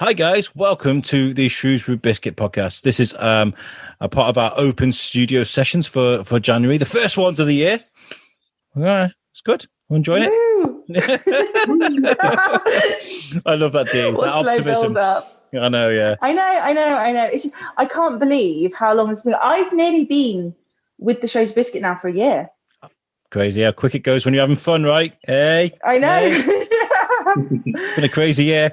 Hi guys, welcome to the Shrewsbury Biscuit podcast. This is a part of our open studio sessions for January, the first ones of the year. Yeah, it's good. I'm enjoying it. I love that, Dee. What That slow optimism. build up. I know, yeah. I know. It's just, I can't believe how long it's been. I've nearly been with the Show's Biscuit now for a year. Crazy how quick it goes when you're having fun, right? Hey, I know. Hey. It's been a crazy year.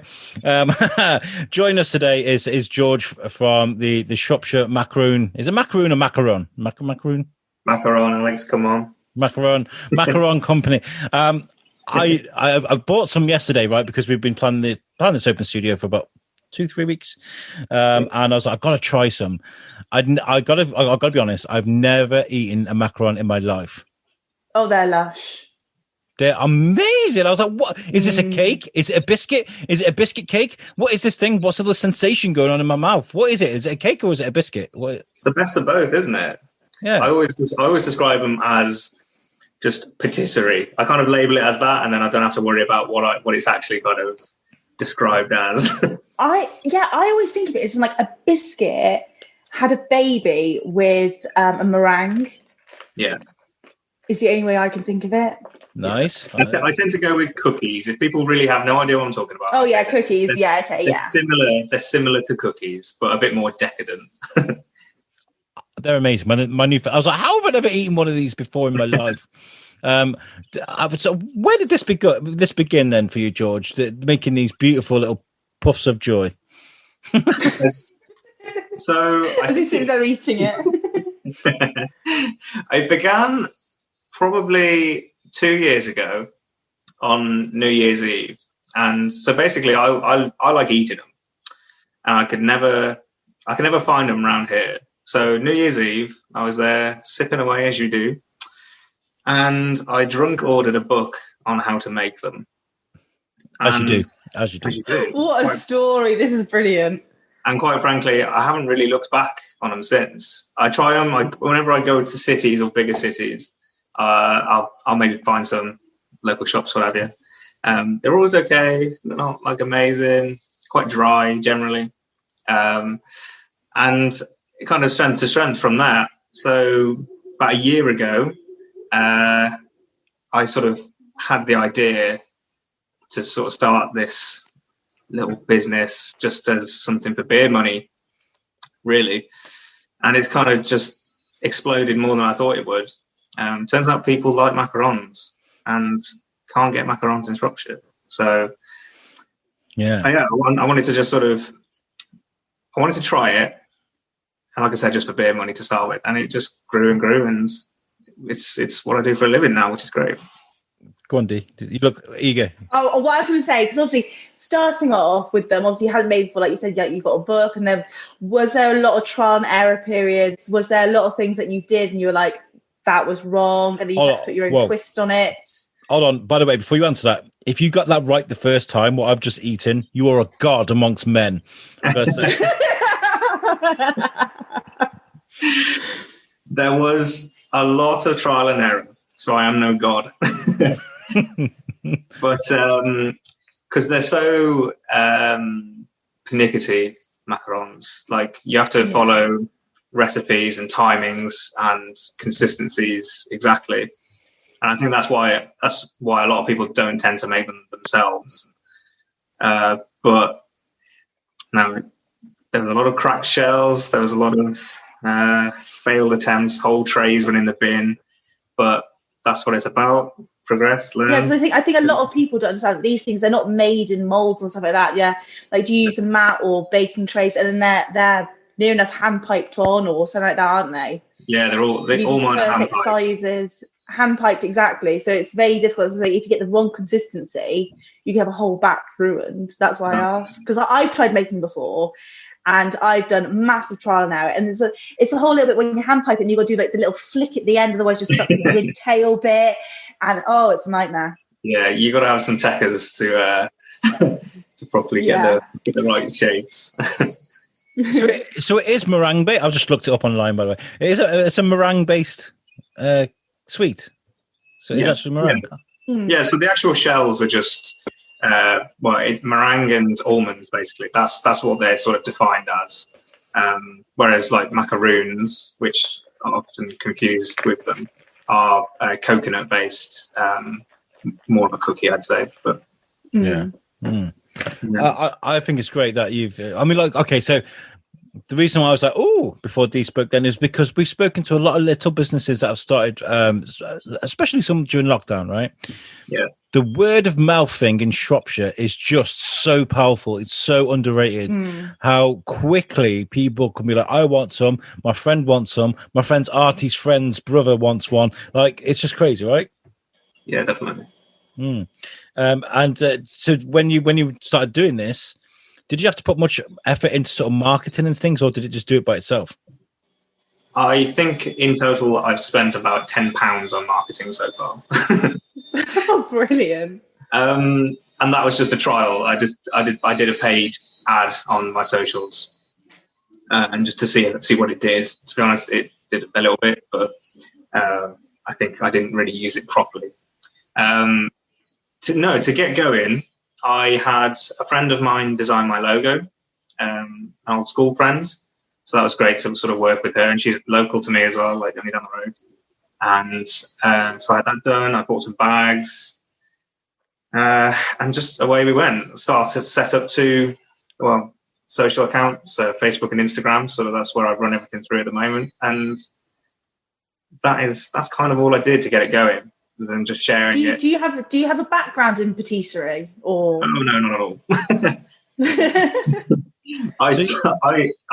Joining us today is George from the Shropshire Macaron. Is it Macaron or Macaron? Macaron? Macaron, Alex, come on. Macaron Company. I bought some yesterday, right? Because we've been planning this open studio for about 2-3 weeks. And I was like, I got to try some. I got to be honest. I've never eaten a macaron in my life. Oh, they're lush. They're amazing. I was like, what? Is this a cake? Is it a biscuit? Is it a biscuit cake? What is this thing? What's the sensation going on in my mouth? What is it? Is it a cake or is it a biscuit? What? It's the best of both, isn't it? Yeah. I always describe them as just patisserie. I kind of label it as that, and then I don't have to worry about what it's actually kind of described as. I always think of it as like a biscuit had a baby with a meringue. Yeah. Is the only way I can think of it. Nice. I tend to go with cookies. If people really have no idea what I'm talking about. Oh yeah, cookies. Yeah, okay, yeah. They're similar to cookies, but a bit more decadent. They're amazing. I was like, how have I never eaten one of these before in my life? So where did this begin then for you, George? Making these beautiful little puffs of joy. So as he sits there eating it. It began probably 2 years ago on New Year's Eve, and so basically I like eating them, and I could never find them around here. So New Year's Eve, I was there sipping away as you do, and I drunk ordered a book on how to make them. As you do. What a story! This is brilliant. And quite frankly, I haven't really looked back on them since. I try them whenever I go to cities or bigger cities. I'll maybe find some local shops, what have you. They're always okay. They're not like amazing. Quite dry generally, and it kind of strength to strength from that. So about a year ago, I sort of had the idea to sort of start this little business just as something for beer money, really, and it's kind of just exploded more than I thought it would. Turns out people like macarons and can't get macarons in Shropshire. So, I wanted to just I wanted to try it. And like I said, just for beer money to start with. And it just grew and grew. And it's what I do for a living now, which is great. Go on, Dee. You look eager. Oh, what I was going to say, because obviously starting off with them, obviously you hadn't made before, like you said, you got a book. And then was there a lot of trial and error periods? Was there a lot of things that you did and you were like, that was wrong, and then you had to put your own twist on it? Hold on. By the way, before you answer that, if you got that right the first time, what I've just eaten, you are a god amongst men. There was a lot of trial and error, so I am no god. But because they're so pernickety macarons, like you have to follow recipes and timings and consistencies exactly, and I think that's why a lot of people don't tend to make them themselves. But no, there was a lot of cracked shells. There was a lot of failed attempts. Whole trays went in the bin. But that's what it's about. Progress, learn. Yeah, because I think a lot of people don't understand that these things, they're not made in molds or stuff like that. Yeah, like do you use a mat or baking trays, and then they're near enough hand piped on or something like that, aren't they? Yeah, they all mine are hand piped. Sizes, hand piped exactly. So it's very difficult to say. If you get the wrong consistency, you can have a whole batch ruined. That's why I asked, because I've tried making before, and I've done massive trial and error. And it's a whole little bit when you hand pipe it, and you've got to do like the little flick at the end, otherwise you're stuck with this weird tail bit, and it's a nightmare. Yeah, you got to have some techers to properly get the right shapes. So it is meringue based. I've just looked it up online, by the way. It's a meringue based sweet. So it's actually meringue. Yeah. So the actual shells are just well, it's meringue and almonds basically. That's what they're sort of defined as. Whereas like macaroons, which are often confused with them, are coconut based, more of a cookie, I'd say. But yeah. I think it's great that you've. I mean, like, okay, so the reason why I was like, oh, before Dee spoke then is because we've spoken to a lot of little businesses that have started, especially some during lockdown, right? Yeah. The word of mouth thing in Shropshire is just so powerful. It's so underrated how quickly people can be like, I want some, my friend wants some, my friend's Artie's friend's brother wants one. Like, it's just crazy, right? Yeah, definitely. So when you started doing this, did you have to put much effort into sort of marketing and things, or did it just do it by itself? I think in total I've spent about £10 on marketing so far. Oh, brilliant! And that was just a trial. I did a paid ad on my socials, and just to see what it did. To be honest, it did a little bit, but I think I didn't really use it properly. To get going, I had a friend of mine design my logo, an old school friend. So that was great to sort of work with her, and she's local to me as well, like only down the road. And so I had that done. I bought some bags, and just away we went. Started set up social accounts, Facebook and Instagram. So that's where I've run everything through at the moment, and that's kind of all I did to get it going. Than just sharing it. Do you have a background in patisserie or? Oh no, not at all. I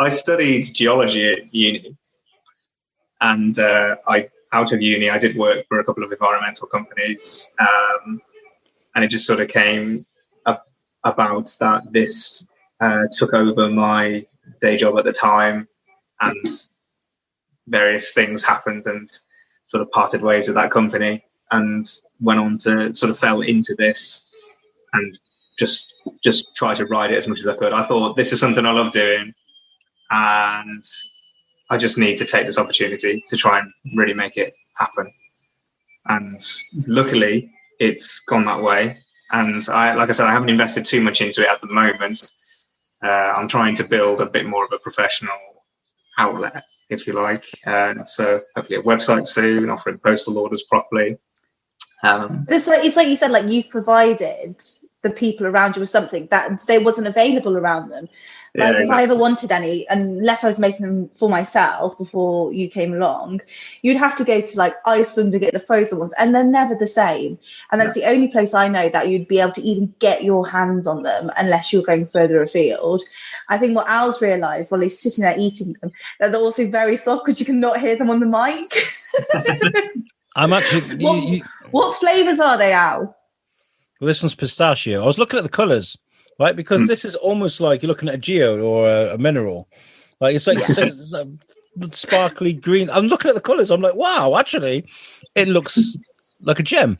studied geology at uni, and out of uni I did work for a couple of environmental companies, and it just sort of came about that this took over my day job at the time, and various things happened and sort of parted ways with that company. And went on to sort of fell into this and just try to ride it as much as I could. I thought, this is something I love doing, and I just need to take this opportunity to try and really make it happen. And luckily, it's gone that way. And like I said, I haven't invested too much into it at the moment. I'm trying to build a bit more of a professional outlet, if you like. So hopefully a website soon, offering postal orders properly. It's like you said, like you've provided the people around you with something that there wasn't available around them. Like if I ever wanted any, unless I was making them for myself before you came along, you'd have to go to like Iceland to get the frozen ones, and they're never the same. And that's the only place I know that you'd be able to even get your hands on them unless you're going further afield. I think what Al's realised while he's sitting there eating them, that they're also very soft because you cannot hear them on the mic. I'm actually. What flavours are they, Al? Well, this one's pistachio. I was looking at the colours, right? Because this is almost like you're looking at a geo or a mineral. Like it's like sparkly green. I'm looking at the colours. I'm like, wow, actually, it looks like a gem.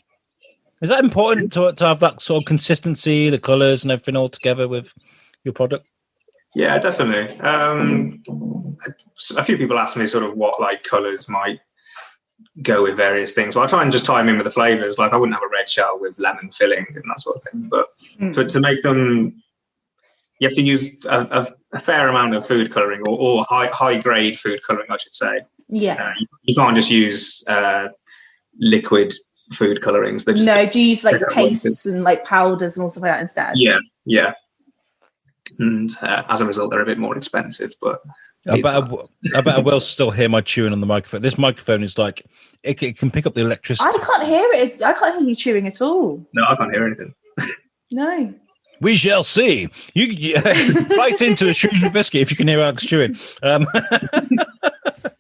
Is that important to have that sort of consistency, the colours and everything all together with your product? Yeah, definitely. A few people ask me sort of what like colours might go with various things. Well, I try and just tie them in with the flavors. Like I wouldn't have a red shell with lemon filling and that sort of thing. But to make them, you have to use a fair amount of food coloring or high grade food coloring, I should say. Yeah. You can't just use liquid food colorings. Do you use like pastes and like powders and all stuff like that instead? Yeah. And as a result, they're a bit more expensive, but I bet I will still hear my chewing on the microphone. This microphone is like it can pick up the electricity. I can't hear it. I can't hear you chewing at all. No, I can't hear anything. No. We shall see. You right into the Shrewsbury biscuit if you can hear Alex chewing.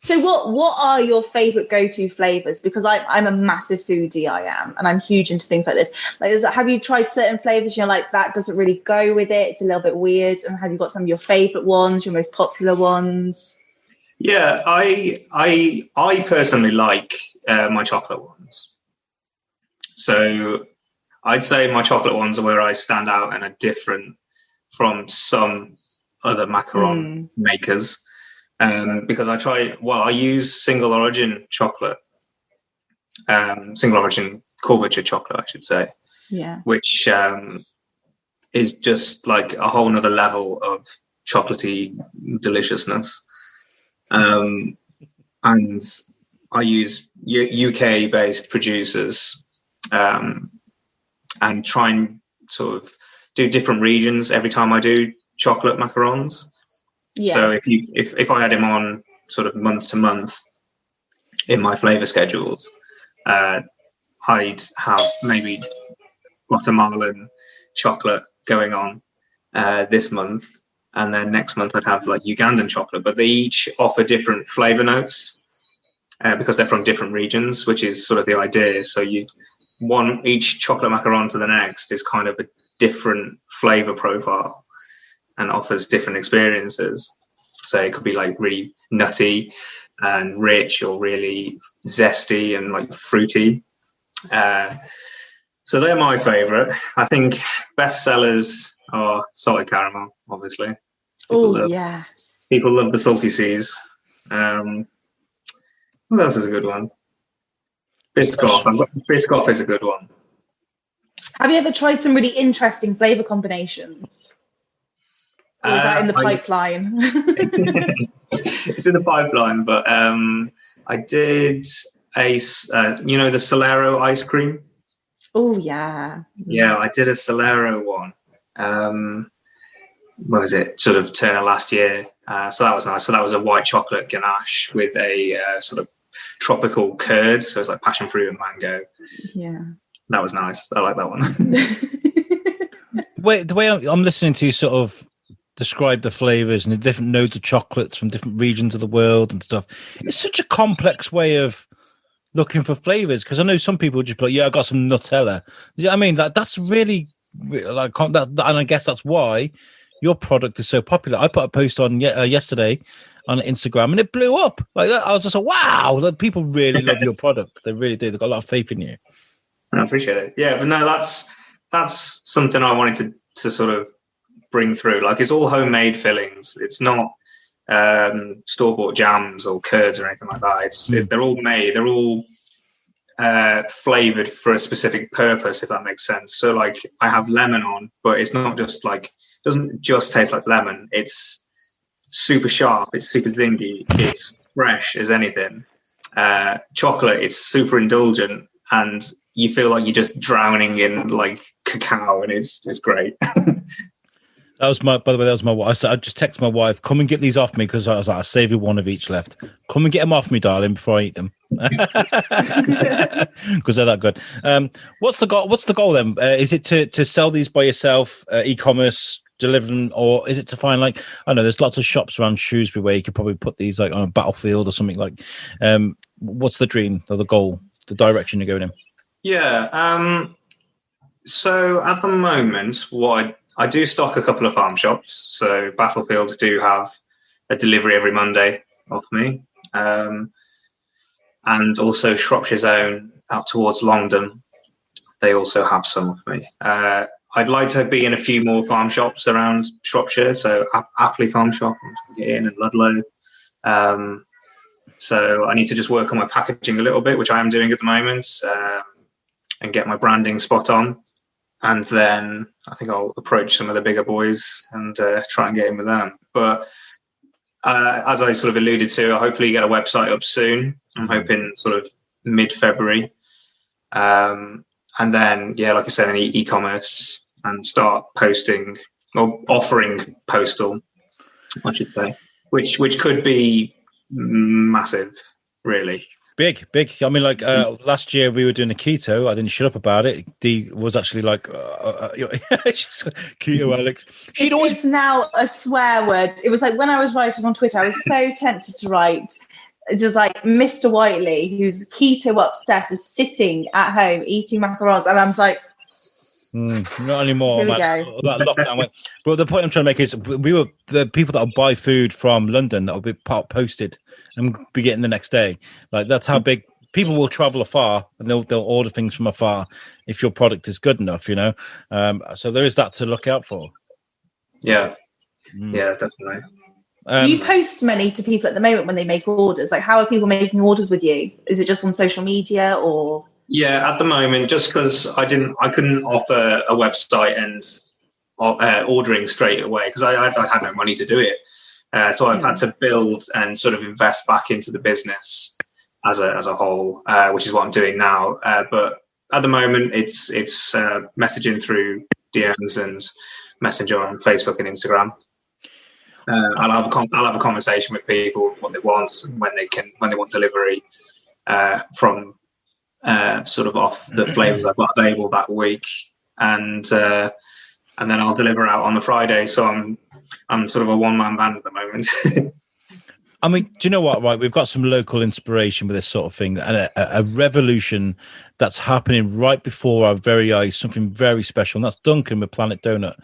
So what are your favourite go-to flavours? Because I'm a massive foodie, I am, and I'm huge into things like this. Like, have you tried certain flavours? You're like, that doesn't really go with it. It's a little bit weird. And have you got some of your favourite ones, your most popular ones? Yeah, I personally like my chocolate ones. So I'd say my chocolate ones are where I stand out and are different from some other macaron makers. Because I use single origin chocolate, single origin couverture chocolate, I should say. Yeah. Which is just like a whole nother level of chocolatey deliciousness. And I use UK-based producers and try and sort of do different regions every time I do chocolate macarons. Yeah. So if I had him on sort of month to month in my flavour schedules, I'd have maybe Guatemalan chocolate going on this month, and then next month I'd have like Ugandan chocolate. But they each offer different flavour notes because they're from different regions, which is sort of the idea. So each chocolate macaron to the next is kind of a different flavour profile and offers different experiences. So it could be like really nutty and rich, or really zesty and like fruity. So they're my favourite. I think best sellers are salted caramel, obviously. Yes. People love the salty seas. What else is a good one? Biscoff. Biscoff is a good one. Have you ever tried some really interesting flavour combinations? Or is that in the pipeline? It's in the pipeline, but I did the Solero ice cream. Oh, yeah. Yeah, I did a Solero one. What was it? Sort of turn of last year. So that was nice. So that was a white chocolate ganache with a sort of tropical curd. So it's like passion fruit and mango. Yeah. That was nice. I like that one. The way I'm listening to you sort of describe the flavors and the different nodes of chocolates from different regions of the world and stuff, it's such a complex way of looking for flavors, because I know some people just be like, yeah, I got some Nutella. You know what I mean? That's really like that, and I guess that's why your product is so popular. I put a post on yesterday on Instagram and it blew up like that. I was just like, wow, that people really love your product. They really do. They've got a lot of faith in you. I appreciate it. Yeah, but no, that's something I wanted to sort of bring through. Like, it's all homemade fillings. It's not store-bought jams or curds or anything like that. They're all made. They're all flavored for a specific purpose, if that makes sense. So, like, I have lemon on, but it's not just like, it doesn't just taste like lemon. It's super sharp. It's super zingy. It's fresh as anything. Chocolate, it's super indulgent, and you feel like you're just drowning in like cacao, and it's great. By the way, that was my wife. I just texted my wife, come and get these off me, because I was like, I'll save you one of each left. Come and get them off me, darling, before I eat them. Because they're that good. What's the goal then? Is it to sell these by yourself, e-commerce, deliver them, or is it to find, like, I don't know, there's lots of shops around Shrewsbury where you could probably put these like on a battlefield or something like. What's the dream or the goal, the direction you're going in? Yeah. So at the moment, I do stock a couple of farm shops. So Battlefield do have a delivery every Monday off me. And also Shropshire's own out towards Longdon, they also have some of me. I'd like to be in a few more farm shops around Shropshire. So Apley Farm Shop, I'm trying to get in, and Ludlow. So I need to just work on my packaging a little bit, which I am doing at the moment, and get my branding spot on. And then I think I'll approach some of the bigger boys and try and get in with them. But as I sort of alluded to, I'll hopefully get a website up soon. I'm hoping sort of mid-February. And then, yeah, like I said, any e-commerce, and start posting or offering postal, I should say, which could be massive, really. Big. I mean, like last year we were doing a keto. I didn't shut up about it. Dee was actually like, keto, Alex. It's now a swear word. It was like when I was writing on Twitter, I was so tempted to write, just like Mr. Whiteley, who's keto obsessed, is sitting at home eating macarons. And I'm like, not anymore. Here we Man. go. That lockdown went. But the point I'm trying to make is, we were the people that will buy food from London that will be posted and be getting the next day. Like, that's how big people will travel afar, and they'll order things from afar if your product is good enough, you know. So there is that to look out for. Yeah, yeah, definitely. Do you post many to people at the moment when they make orders? Like, how are people making orders with you? Is it just on social media, or? Yeah, at the moment, just because I couldn't offer a website and ordering straight away because I had no money to do it. So I've had to build and sort of invest back into the business as a whole, which is what I'm doing now. But at the moment, it's messaging through DMs and Messenger on Facebook and Instagram. I'll have a conversation with people what they want, when they want delivery from sort of off the flavours I've got available that week, and then I'll deliver out on the Friday. So I'm sort of a one-man band at the moment. I mean, do you know what? Right, we've got some local inspiration with this sort of thing, and a revolution that's happening right before our very eyes. Something very special, and that's Duncan with Planet Donut.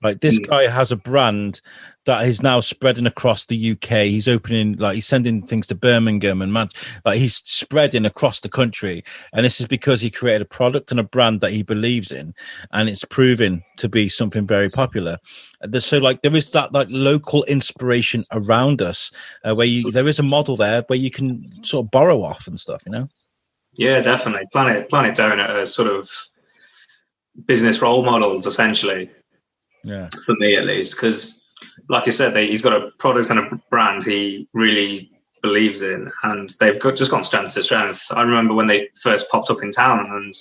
Right, this guy has a brand that is now spreading across the UK. He's opening, like, he's sending things to Birmingham and he's spreading across the country. And this is because he created a product and a brand that he believes in, and it's proven to be something very popular. So, like, there is that like local inspiration around us, where there is a model there where you can sort of borrow off and stuff, you know? Yeah, definitely. Planet Donut are sort of business role models, essentially. Yeah, for me at least, because, like you said, he's got a product and a brand he really believes in, and they've just gone strength to strength. I remember when they first popped up in town, and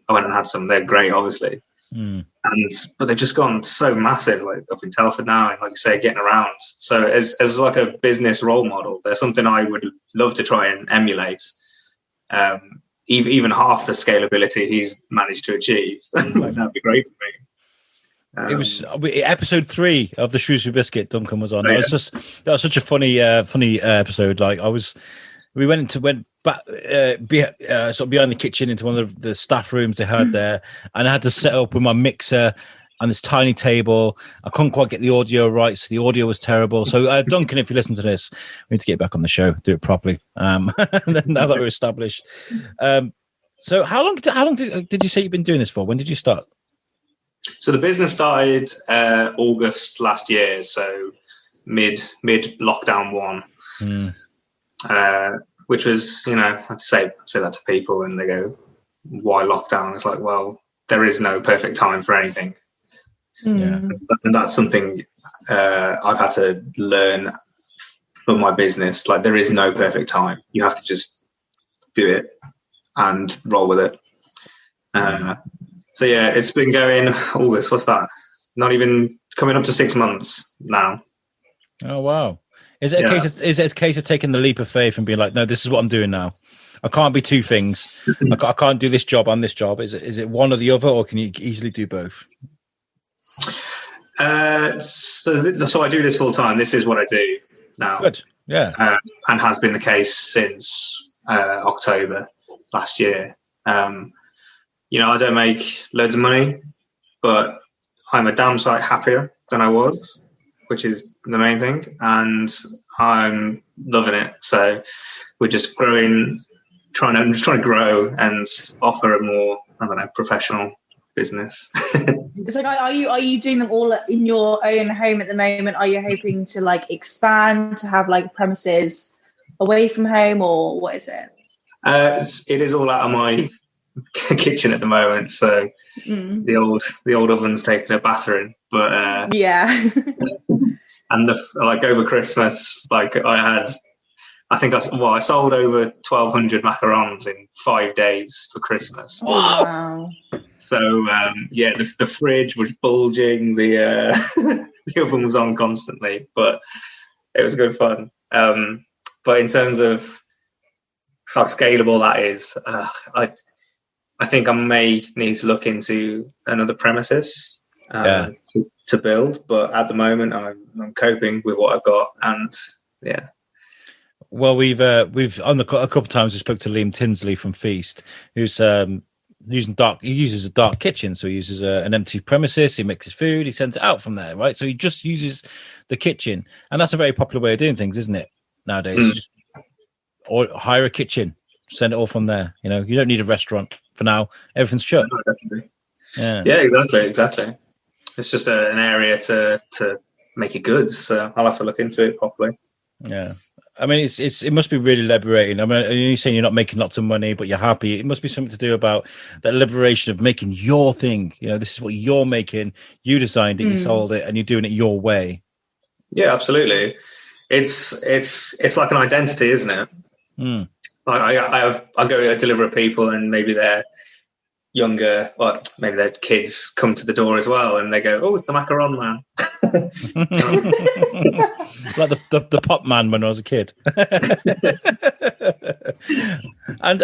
I went and had some. They're great, obviously, but they've just gone so massive, like up in Telford now, and like you say, getting around. So as like a business role model, there's something I would love to try and emulate. Even half the scalability he's managed to achieve, that'd be great for me. It was episode 3 of the Shrewsbury Biscuit. Duncan was on. That was such a funny episode. Like we went back sort of behind the kitchen into one of the staff rooms they had there, and I had to set up with my mixer on this tiny table. I couldn't quite get the audio right, so the audio was terrible. So Duncan, if you listen to this, we need to get back on the show, do it properly. Now that we're established. So how long did you say you've been doing this for? When did you start? So the business started August last year, so mid lockdown one, which was, I'd say that to people and they go, why lockdown? It's like, well, there is no perfect time for anything. Yeah. And that's something I've had to learn for my business. Like, there is no perfect time. You have to just do it and roll with it. So yeah, it's been going August. What's that? Not even coming up to 6 months now. Oh wow! Is it a case of taking the leap of faith and being like, no, this is what I'm doing now. I can't be two things. I can't do this job and this job. Is it one or the other, or can you easily do both? So I do this full time. This is what I do now. Good. Yeah. And has been the case since October last year. I don't make loads of money, but I'm a damn sight happier than I was, which is the main thing. And I'm loving it. So we're just growing, I'm just trying to grow and offer a more, professional business. It's like, are you doing them all in your own home at the moment? Are you hoping to like expand to have like premises away from home, or what is it? It is all out of my kitchen at the moment, so the old oven's taking a battering, but yeah. And over Christmas, I sold over 1,200 macarons in 5 days for Christmas. Wow. So the fridge was bulging, the oven was on constantly, but it was good fun. But in terms of how scalable that is, I think I may need to look into another premises to build, but at the moment I'm coping with what I've got, and yeah. Well, we've on a couple of times we spoke to Liam Tinsley from Feast, who's he uses a dark kitchen, so he uses an empty premises, he mixes food, he sends it out from there, right? So he just uses the kitchen, and that's a very popular way of doing things, isn't it, nowadays? Or hire a kitchen, send it all from there. You don't need a restaurant for now. Everything's shut. Yeah, exactly. It's just an area to make it good. So I'll have to look into it properly. Yeah. I mean, it must be really liberating. I mean, you're saying you're not making lots of money, but you're happy. It must be something to do about that liberation of making your thing. This is what you're making. You designed it, you sold it, and you're doing it your way. Yeah, absolutely. It's like an identity, isn't it? I go to deliver people, and maybe they're younger, or maybe their kids come to the door as well, and they go, "Oh, it's the Macaron man." Like the pop man when I was a kid. And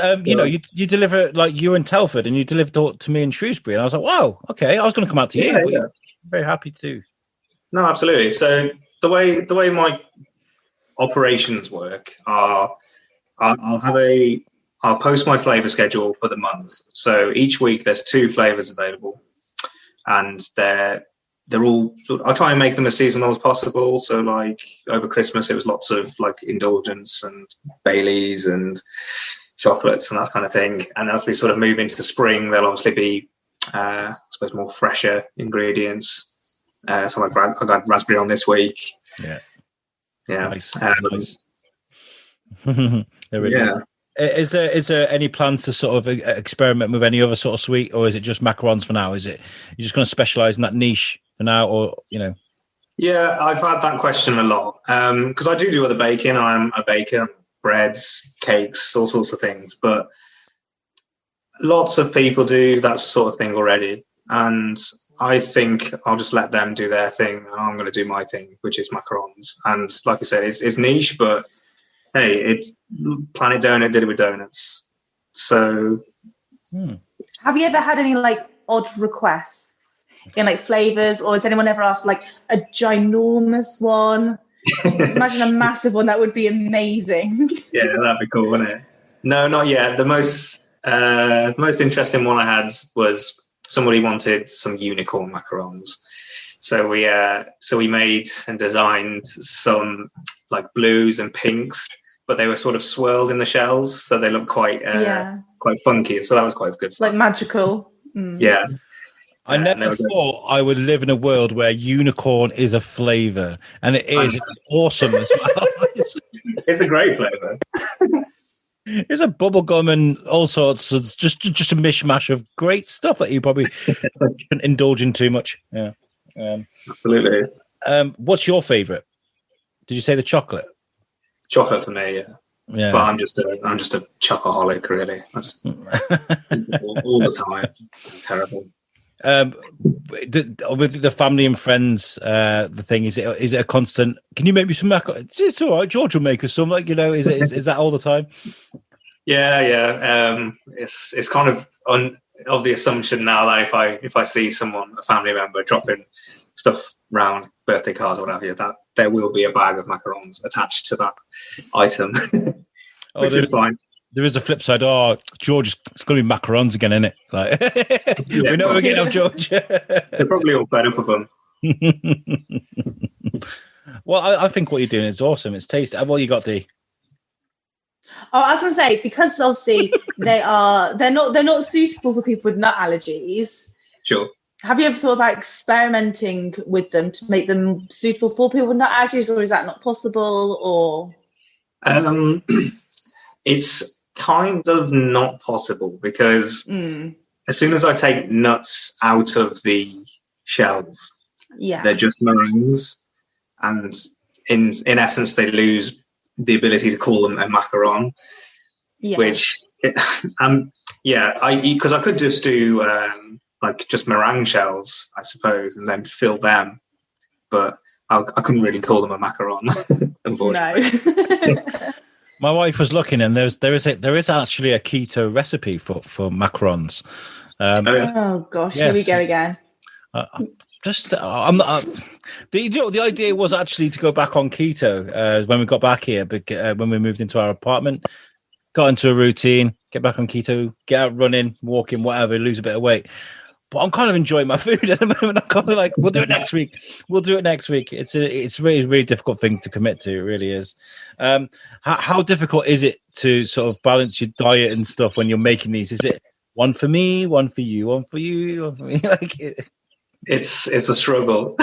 you deliver, like, you in Telford, and you delivered to me in Shrewsbury, and I was like, wow, okay, I was going to come out to you, but I'm very happy to. No, absolutely. So the way my operations work are, I'll post my flavour schedule for the month. So each week there's 2 flavours available, and they're all. I try and make them as seasonal as possible. So like over Christmas, it was lots of like indulgence and Baileys and chocolates and that kind of thing. And as we sort of move into spring, there'll obviously be, I suppose, more fresher ingredients. So I got raspberry on this week. Yeah. Nice. Is there any plans to sort of experiment with any other sort of sweet, or is it just macarons for now? Is it you're just going to specialize in that niche for now, or Yeah, I've had that question a lot because I do other baking. I'm a baker, breads, cakes, all sorts of things, but lots of people do that sort of thing already, and I think I'll just let them do their thing, and I'm going to do my thing, which is macarons. And like I said, it's niche, but hey, it's Planet Donut did it with donuts. So, have you ever had any like odd requests in like flavors, or has anyone ever asked like a ginormous one? Imagine a massive one. That would be amazing. Yeah, that'd be cool, wouldn't it? No, not yet. The most interesting one I had was somebody wanted some unicorn macarons. So we made and designed some like blues and pinks, but they were sort of swirled in the shells, so they look quite funky. So that was quite good fun. Like magical. Yeah. I never thought I would live in a world where unicorn is a flavour, and it is. It's awesome as well. It's a great flavour. It's a bubblegum and all sorts of just a mishmash of great stuff that you probably shouldn't indulge in too much. Yeah. Absolutely. What's your favourite? Did you say the chocolate? Chocolate for me, yeah. Yeah. But I'm just a chocoholic, really. I just all the time. I'm terrible. With the family and friends, the thing is it a constant? Can you make me some macaroni? It's all right. George will make us some. Like, is that all the time? Yeah. It's kind of of the assumption now that if I see someone, a family member, dropping stuff round, birthday cards or whatever, that there will be a bag of macarons attached to that item, which is fine. There is a flip side. Oh, George, it's going to be macarons again, isn't it? Like, we know we're getting off George. They're probably all fed up of them. Well, I think what you're doing is awesome. It's tasty. What you got, Dee? Oh, I was going to say, because obviously they're not suitable for people with nut allergies. Sure. Have you ever thought about experimenting with them to make them suitable for people with nut allergies, or is that not possible? Or it's kind of not possible because as soon as I take nuts out of the shells, they're just meringues, and in essence they lose the ability to call them a macaron, which because I could just do like just meringue shells, I suppose, and then fill them, but I couldn't really call them a macaron, unfortunately. No. My wife was looking, and there is actually a keto recipe for macarons. Oh gosh, here we go again. The idea was actually to go back on keto when we got back here, but when we moved into our apartment, got into a routine, get back on keto, get out running, walking, whatever, lose a bit of weight. But I'm kind of enjoying my food at the moment. I'm kind of like, we'll do it next week. It's a really, really difficult thing to commit to. It really is. How difficult is it to sort of balance your diet and stuff when you're making these? Is it one for me, one for you, one for you, one for me? Like it's a struggle.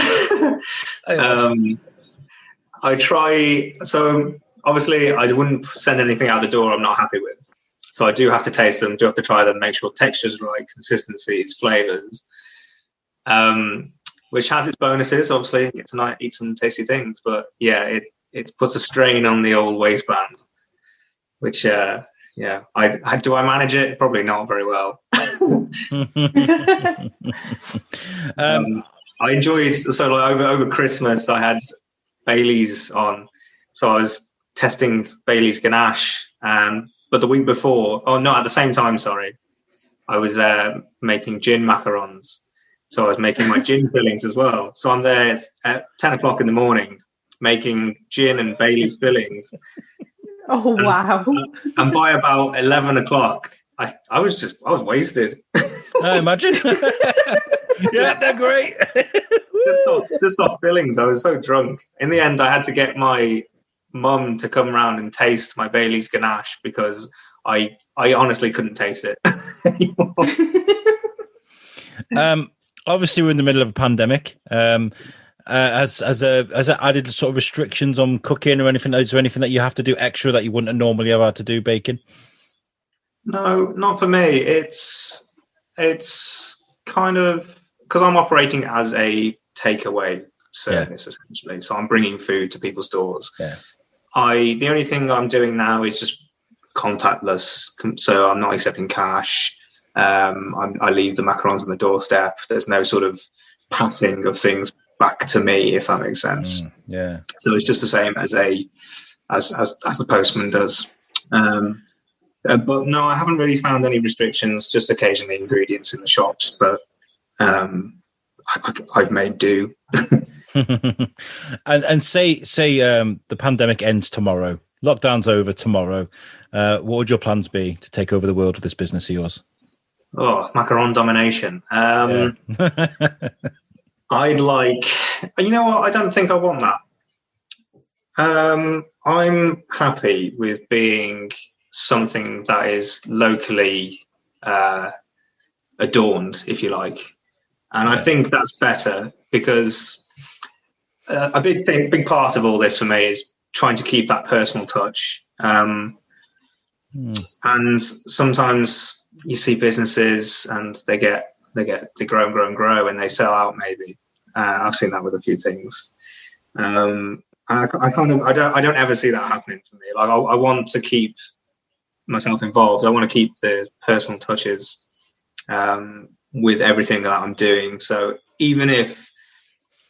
I try. So obviously I wouldn't send anything out the door I'm not happy with. So I do have to taste them, do have to try them, make sure texture's right, consistencies, flavours, which has its bonuses. Obviously, you get to eat some tasty things, but yeah, it puts a strain on the old waistband, which do I manage it? Probably not very well. I enjoyed, so like over Christmas I had Bailey's on, so I was testing Bailey's Ganache, but the week before, at the same time, sorry, I was making gin macarons. So I was making my gin fillings as well. So I'm there at 10 o'clock in the morning making gin and Bailey's fillings. Oh, wow. And by about 11 o'clock, I was wasted. I imagine. Yeah, they're great. just off fillings. I was so drunk. In the end, I had to get my mum to come around and taste my Bailey's Ganache because I honestly couldn't taste it anymore. Obviously, we're in the middle of a pandemic. Has it added sort of restrictions on cooking or anything? Is there anything that you have to do extra that you wouldn't normally have had to do baking? No, not for me. It's kind of because I'm operating as a takeaway service essentially. So I'm bringing food to people's doors. Yeah. The only thing I'm doing now is just contactless. So I'm not accepting cash. I leave the macarons on the doorstep. There's no sort of passing of things back to me, if that makes sense. Yeah. So it's just the same as the postman does. But no, I haven't really found any restrictions. Just occasionally ingredients in the shops, but I've made do. and say the pandemic ends tomorrow. Lockdown's over tomorrow. What would your plans be to take over the world with this business of yours? Oh, macaron domination. I'd like, you know what? I don't think I want that. I'm happy with being something that is locally adorned, if you like. And I think that's better because a big part of all this for me is trying to keep that personal touch. And sometimes you see businesses and they grow and grow and they sell out maybe. I've seen that with a few things. I don't ever see that happening for me. Like I want to keep myself involved. I want to keep the personal touches with everything that I'm doing. So even if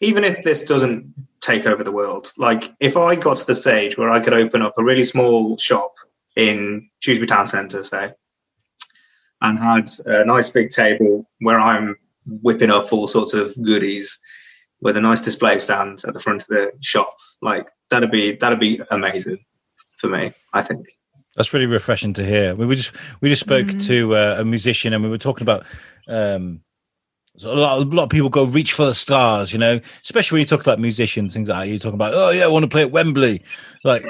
this doesn't take over the world, like if I got to the stage where I could open up a really small shop in Shrewsbury Town Centre, say, and had a nice big table where I'm whipping up all sorts of goodies with a nice display stand at the front of the shop, like that'd be amazing for me, I think. That's really refreshing to hear. We just spoke to a musician and we were talking about so a lot of people go reach for the stars, you know, especially when you talk about musicians, things like that. You're talking about, oh yeah, I want to play at Wembley. Like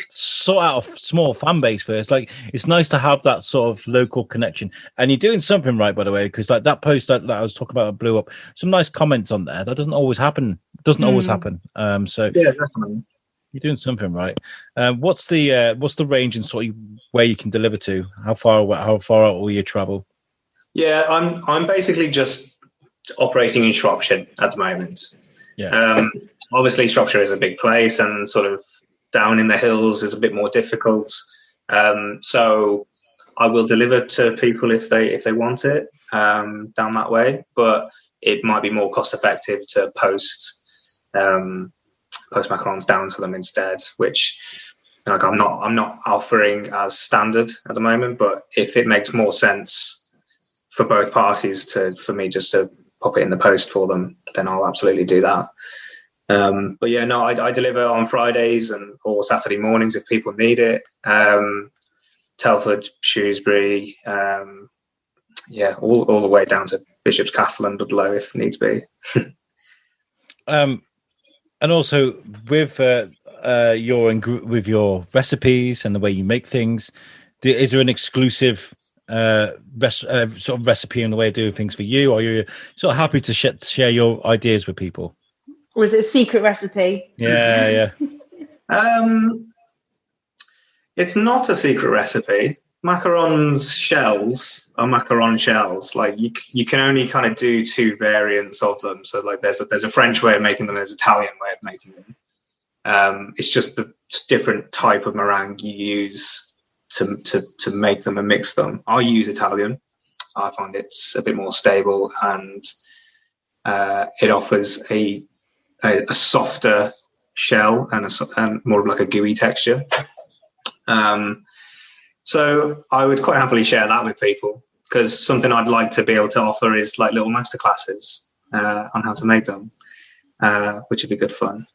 sort out a small fan base first. Like it's nice to have that sort of local connection. And you're doing something right, by the way, because like that post that I was talking about that blew up, some nice comments on there. That doesn't always happen. So yeah, definitely. You're doing something right. What's the range and sort of where you can deliver to? How far out will you travel? Yeah, I'm basically just operating in Shropshire at the moment. Yeah. Obviously, Shropshire is a big place, and sort of down in the hills is a bit more difficult. So I will deliver to people if they want it down that way, but it might be more cost effective to post macarons down to them instead. Which, like, I'm not offering as standard at the moment, but if it makes more sense for both parties for me just to pop it in the post for them, then I'll absolutely do that. But yeah, no, I deliver on Fridays or Saturday mornings if people need it. Telford, Shrewsbury, all the way down to Bishop's Castle and Ludlow if needs be. And also with your recipes and the way you make things, is there an exclusive sort of recipe and the way of doing things for you, or are you sort of happy to share your ideas with people? Or is it a secret recipe? Yeah. It's not a secret recipe. Macaron's shells are macaron shells. Like you can only kind of do 2 variants of them. So like there's a French way of making them, there's an Italian way of making them. It's just the different type of meringue you use to make them and mix them. I use Italian. I find it's a bit more stable, and it offers a softer shell and more of like a gooey texture. So I would quite happily share that with people, because something I'd like to be able to offer is like little masterclasses on how to make them, which would be good fun.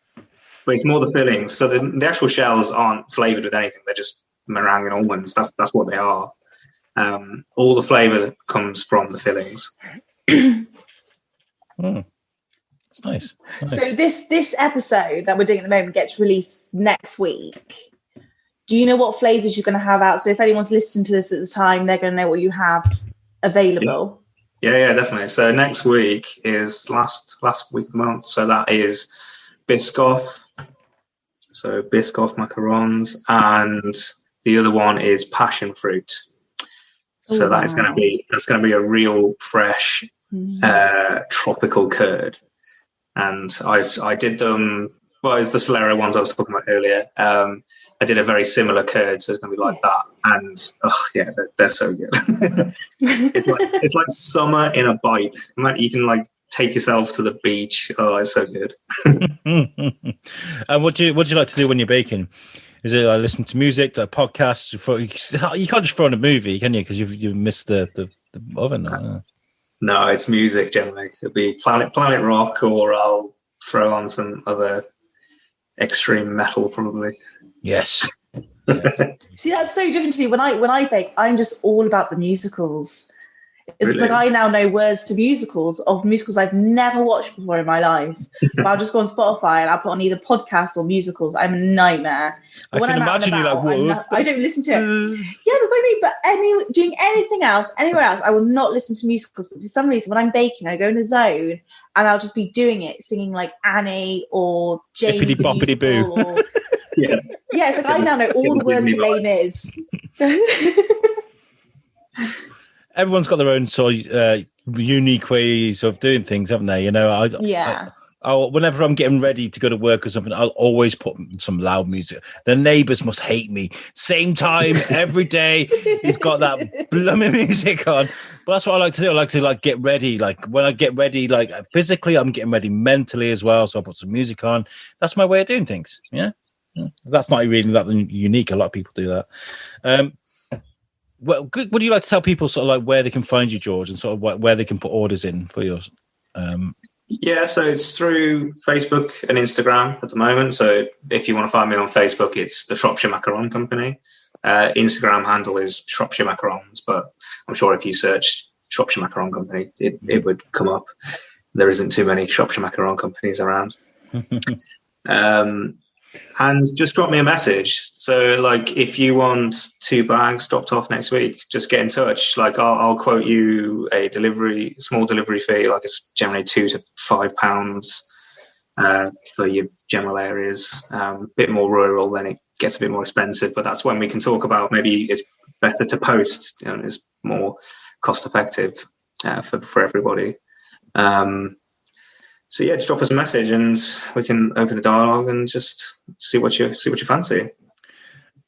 But it's more the fillings. So the actual shells aren't flavored with anything. They're just meringue and almonds. That's what they are. All the flavor comes from the fillings. It's nice. So this episode that we're doing at the moment gets released next week. Do you know what flavors you're going to have out? So if anyone's listening to this at the time, they're going to know what you have available. Yeah, definitely. So next week is last week of the month. So that is Biscoff. So Biscoff macarons, and the other one is passion fruit. So that's going to be a real fresh tropical curd. And I did them. Well, it's the Solero ones I was talking about earlier. I did a very similar curd, so it's going to be like that. And they're so good. it's like summer in a bite. You can like take yourself to the beach. Oh, it's so good. And what do you like to do when you're baking? Is it like listen to music, like podcasts? You can't just throw on a movie, can you? Because you've missed the oven. No, it's music generally. It'll be Planet Rock, or I'll throw on some other extreme metal probably. Yes. See, that's so different to me. When I bake, I'm just all about the musicals. It's Really? like I now know words to musicals I've never watched before in my life. But I'll just go on Spotify and I'll put on either podcasts or musicals. I'm a nightmare. But I can imagine you like, what? I don't listen to it. Yeah, that's what I mean. But doing anything else, anywhere else, I will not listen to musicals. But for some reason, when I'm baking, I go in a zone and I'll just be doing it, singing like Annie or Jane. Bippity boppity boo. Yeah, it's like I now know all the words to Les Mis. Everyone's got their own sort of unique ways of doing things, haven't they? You know, whenever I'm getting ready to go to work or something, I'll always put some loud music. The neighbours must hate me. Same time every day. He's got that blooming music on. But that's what I like to do. I like to get ready. Like when I get ready, like physically, I'm getting ready mentally as well. So I put some music on. That's my way of doing things. Yeah. That's not really that unique. A lot of people do that. Well, good. Would you like to tell people sort of like where they can find you, George, and sort of where they can put orders in for yours? Yeah, so it's through Facebook and Instagram at the moment. So if you want to find me on Facebook, it's the Shropshire Macaron Company. Instagram handle is Shropshire Macarons, but I'm sure if you search Shropshire Macaron Company, it would come up. There isn't too many Shropshire Macaron companies around. And just drop me a message. So, like, if you want 2 bags dropped off next week, just get in touch. Like, I'll quote you a small delivery fee. Like, it's generally £2 to £5 for your general areas. A bit more rural, then it gets a bit more expensive. But that's when we can talk about maybe it's better to post. You know, it's more cost effective for everybody. So yeah, just drop us a message and we can open a dialogue and just see what you fancy.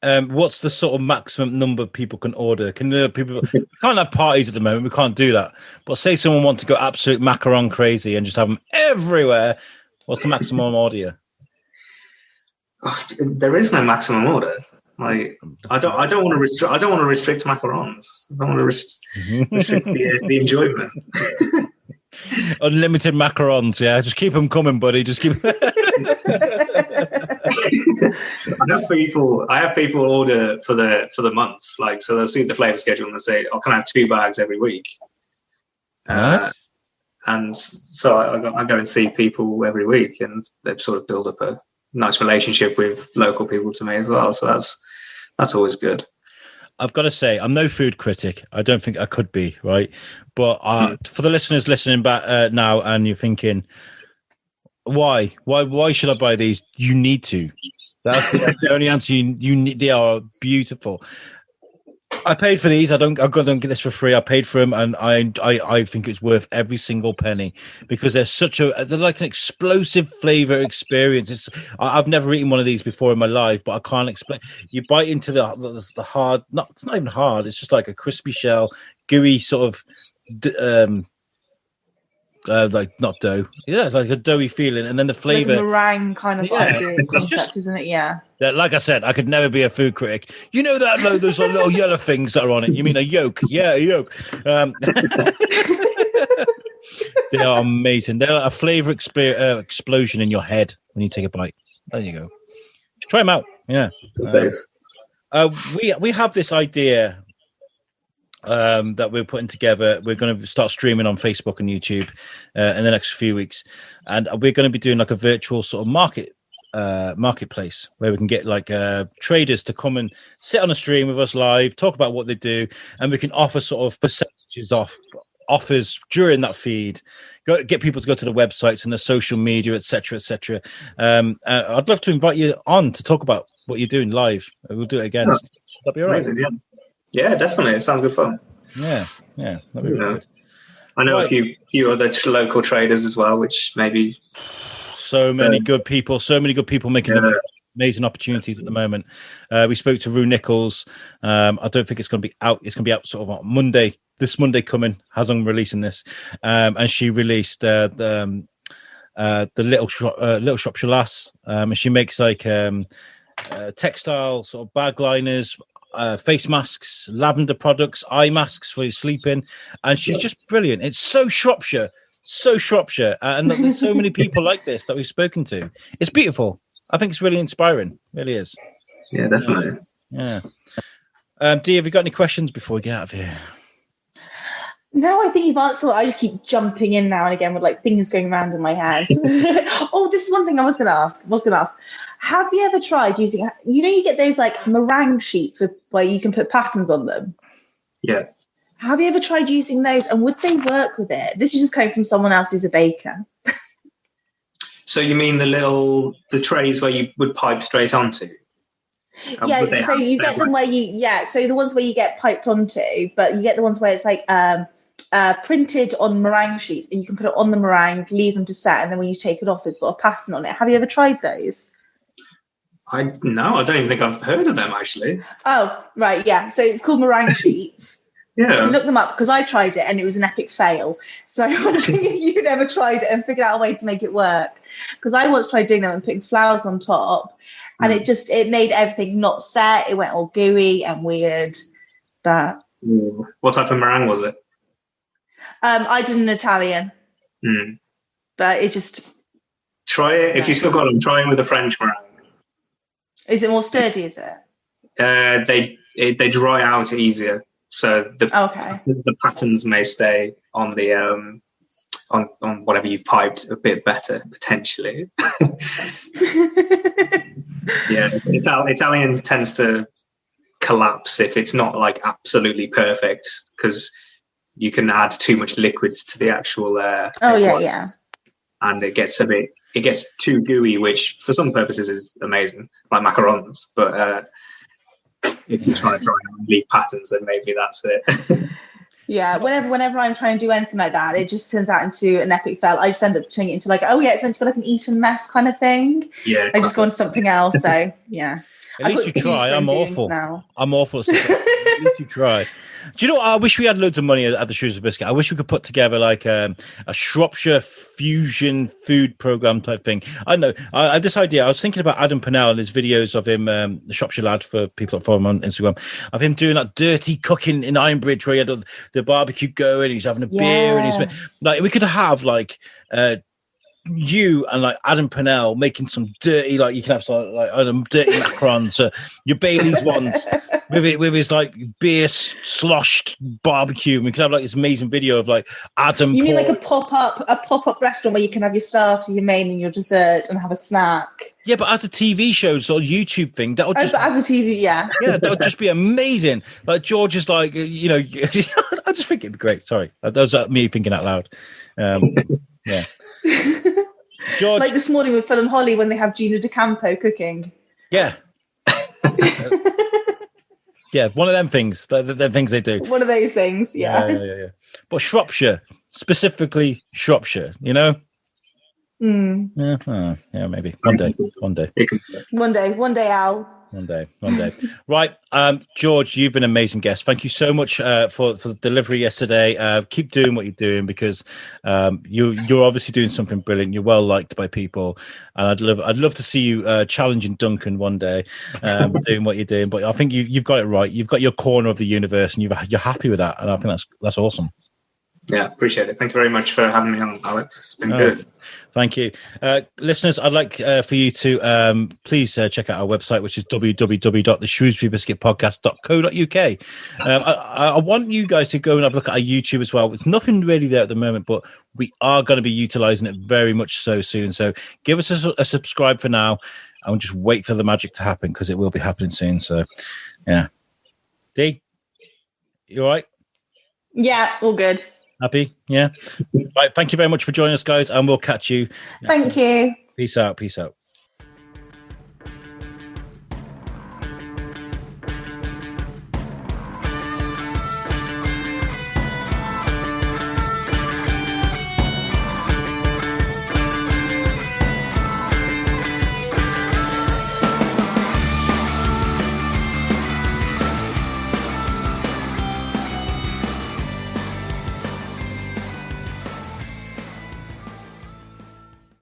What's the sort of maximum number people can order? We can't have parties at the moment. We can't do that. But say someone wants to go absolute macaron crazy and just have them everywhere. What's the maximum order? Oh, there is no maximum order. Like I don't want to restrict macarons. I don't want to restrict the enjoyment. Unlimited macarons, yeah. Just keep them coming, buddy. Just keep. I have people order for the month, like, so they'll see the flavour schedule and they'll say, "Oh, can I have 2 bags every week?" Nice. And so I go and see people every week, and they sort of build up a nice relationship with local people to me as well. So that's always good. I've got to say, I'm no food critic. I don't think I could be, right? But for the listeners listening back now, and you're thinking, why should I buy these? You need to. That's the only answer you need. They are beautiful. I paid for these. I don't get this for free. I paid for them, and I think it's worth every single penny because they're like an explosive flavor experience. I've never eaten one of these before in my life, but I can't explain. You bite into the hard. It's not even hard. It's just like a crispy shell, gooey sort of. Like not dough. Yeah, it's like a doughy feeling, and then the flavor, like meringue kind of concept, isn't it? Yeah. Like I said, I could never be a food critic. You know that those little yellow things that are on it. You mean a yolk? Yeah, a yolk. They are amazing. They're like a flavor explosion in your head when you take a bite. There you go. Try them out. Yeah. We have this idea. That we're putting together. We're going to start streaming on Facebook and YouTube in the next few weeks, and we're going to be doing like a virtual sort of marketplace where we can get like traders to come and sit on a stream with us live, talk about what they do, and we can offer sort of percentages off offers during that feed. Get people to go to the websites and the social media, etc., etc. I'd love to invite you on to talk about what you're doing live. We'll do it again. That'd be all right. Amazing, yeah, definitely. It sounds good fun. Yeah, that'd be good. I know a few other local traders as well, which maybe so many good people making amazing opportunities at the moment. We spoke to Rue Nichols. I don't think it's going to be out. It's going to be out sort of on Monday. This Monday coming, as I'm releasing this, and she released the little Shropshire lass, and she makes like textile sort of bag liners. Face masks, lavender products, eye masks for sleeping, and she's just brilliant. It's so Shropshire, and there's so many people like this that we've spoken to. It's beautiful. I think it's really inspiring. It really is. Yeah, definitely. Yeah. Dee, have you got any questions before we get out of here? No, I think you've answered. I just keep jumping in now and again with like things going around in my head. Oh, this is one thing I was going to ask. Have you ever tried using? You get those like meringue sheets where you can put patterns on them. Yeah. Have you ever tried using those, and would they work with it? This is just coming from someone else who's a baker. So you mean the trays where you would pipe straight onto? Yeah, so you get them so the ones where you get piped onto, but you get the ones where it's like printed on meringue sheets, and you can put it on the meringue, leave them to set, and then when you take it off, it's got a pattern on it. Have you ever tried those? No, I don't even think I've heard of them actually. Oh, right, yeah. So it's called meringue sheets. Yeah. Look them up because I tried it and it was an epic fail. So I'm wondering if you'd ever tried it and figured out a way to make it work. Because I once tried doing that and putting flowers on top, and it made everything not set. It went all gooey and weird. But what type of meringue was it? I did an Italian. But it just try it if you still got them. Try them with a French meringue. Is it more sturdy? Is it? They dry out easier, so the patterns may stay on the on whatever you've piped a bit better potentially. Yeah, Italian tends to collapse if it's not like absolutely perfect because you can add too much liquids to the actual. And it gets too gooey, which for some purposes is amazing, like macarons. But if you try and leave patterns, then maybe that's it. Yeah, whenever I'm trying to do anything like that, it just turns out into an epic fail. I just end up turning it into like, it's meant to be like an Eton mess kind of thing. Yeah, I just go on to something else. So yeah. At least you try. I'm awful. I'm awful. At least you try. Do you know what? I wish we had loads of money at the Shrewsbury Biscuit. I wish we could put together like a Shropshire fusion food program type thing. I know. I had this idea. I was thinking about Adam Pennell and his videos of him, the Shropshire lad, for people that follow him on Instagram, of him doing that dirty cooking in Ironbridge where he had the barbecue going, he's having a beer, and he's like, we could have like you and like Adam Pennell making some dirty, like you can have some like dirty macarons, your Bailey's ones with his like beer sloshed barbecue. And we could have like this amazing video of like Adam. You mean like a pop up restaurant where you can have your starter, your main, and your dessert, and have a snack? Yeah, but as a TV show, sort of YouTube thing, that would just as a TV, yeah, that would just be amazing. Like George is like, I just think it'd be great. Sorry, that was me thinking out loud. Yeah. George, like this morning with Phil and Holly when they have Gina De Campo cooking. Yeah. Yeah, one of them things. The things they do. One of those things, yeah. Yeah. But Shropshire, specifically Shropshire, you know? Mm. Yeah, maybe. One day. One day, Al. One day. Right. George, you've been an amazing guest. Thank you so much for the delivery yesterday. Keep doing what you're doing, because you're obviously doing something brilliant. You're well liked by people, and I'd love to see you challenging Duncan one day, doing what you're doing. But I think you've got it right. You've got your corner of the universe, and you're happy with that, and I think that's awesome. Yeah, appreciate it. Thank you very much for having me on, Alex. It's been good. Thank you. Listeners, I'd like for you to please check out our website, which is www.theshrewsburybiscuitpodcast.co.uk. I want you guys to go and have a look at our YouTube as well. There's nothing really there at the moment, but we are going to be utilising it very much so soon. So give us a subscribe for now, and just wait for the magic to happen, because it will be happening soon. So, yeah. Dee, you all right? Yeah, all good. Happy? Yeah. Right. Thank you very much for joining us, guys, and we'll catch you next time. Thank you. Peace out.